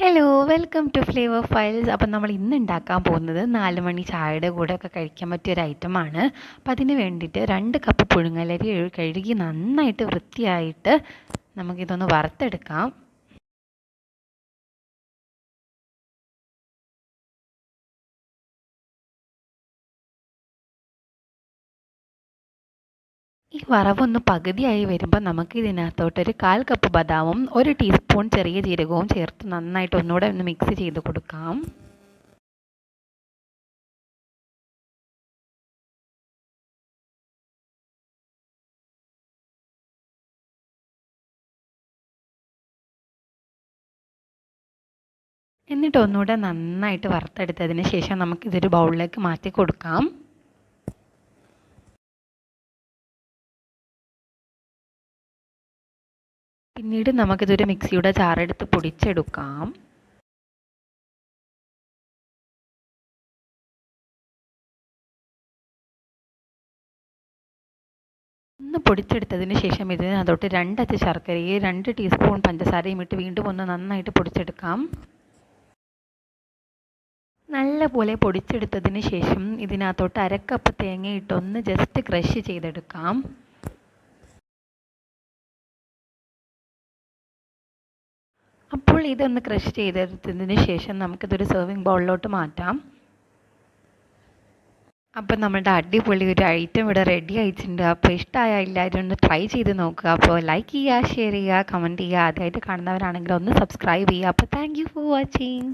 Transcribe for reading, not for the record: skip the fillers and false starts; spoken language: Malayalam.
Hello welcome to flavour files. അപ്പം നമ്മൾ ഇന്ന് ഉണ്ടാക്കാൻ പോകുന്നത് 4 മണി ചായയുടെ കൂടെ ഒക്കെ കഴിക്കാൻ പറ്റിയ ഒരു ഐറ്റമാണ്. അപ്പം അതിന് വേണ്ടിയിട്ട് 2 കപ്പ് പുഴുങ്ങലരി കഴുകി നന്നായിട്ട് വൃത്തിയായിട്ട് നമുക്കിതൊന്ന് വറുത്തെടുക്കാം. ഈ വറവൊന്ന് പകുതിയായി വരുമ്പോൾ നമുക്ക് ഇതിനകത്തോട്ടൊരു 1/4 കപ്പ് ബദാമും 1 ടീസ്പൂൺ ചെറിയ ജീരകവും ചേർത്ത് നന്നായിട്ട് ഒന്നുകൂടെ ഒന്ന് മിക്സ് ചെയ്ത് കൊടുക്കാം. എന്നിട്ട് ഒന്നുകൂടെ നന്നായിട്ട് വറുത്തെടുത്തതിന് ശേഷം നമുക്കിതൊരു ബൗളിലേക്ക് മാറ്റി കൊടുക്കാം. പിന്നീട് നമുക്കിതൊരു മിക്സിയുടെ ജാറെടുത്ത് പൊടിച്ചെടുക്കാം. ഒന്ന് പൊടിച്ചെടുത്തതിന് ശേഷം ഇതിനകത്തോട്ട് 2 അച്ച് ശർക്കരയും 2 ടീസ്പൂൺ പഞ്ചസാരയും ഇട്ട് വീണ്ടും ഒന്ന് നന്നായിട്ട് പൊടിച്ചെടുക്കാം. നല്ലപോലെ പൊടിച്ചെടുത്തതിന് ശേഷം ഇതിനകത്തോട്ട് 1/2 കപ്പ് തേങ്ങ ഇട്ടൊന്ന് ജസ്റ്റ് ക്രഷ് ചെയ്തെടുക്കാം. അപ്പോൾ ഇതൊന്ന് ക്രഷ് ചെയ്തെടുത്തതിന് ശേഷം നമുക്കിതൊരു സെർവിങ് ബൗളിലോട്ട് മാറ്റാം. അപ്പം നമ്മളുടെ അടിപൊളി ഒരു ഐറ്റം ഇവിടെ റെഡി ആയിട്ടുണ്ട്. അപ്പോൾ ഇഷ്ടമായ എല്ലാവരും ഒന്ന് ട്രൈ ചെയ്ത് നോക്കുക. അപ്പോൾ ലൈക്ക് ചെയ്യുക, ഷെയർ ചെയ്യുക, കമൻറ്റ് ചെയ്യുക. ആദ്യമായിട്ട് കാണുന്നവരാണെങ്കിൽ ഒന്ന് സബ്സ്ക്രൈബ് ചെയ്യുക. അപ്പോൾ താങ്ക് യു ഫോർ വാച്ചിങ്.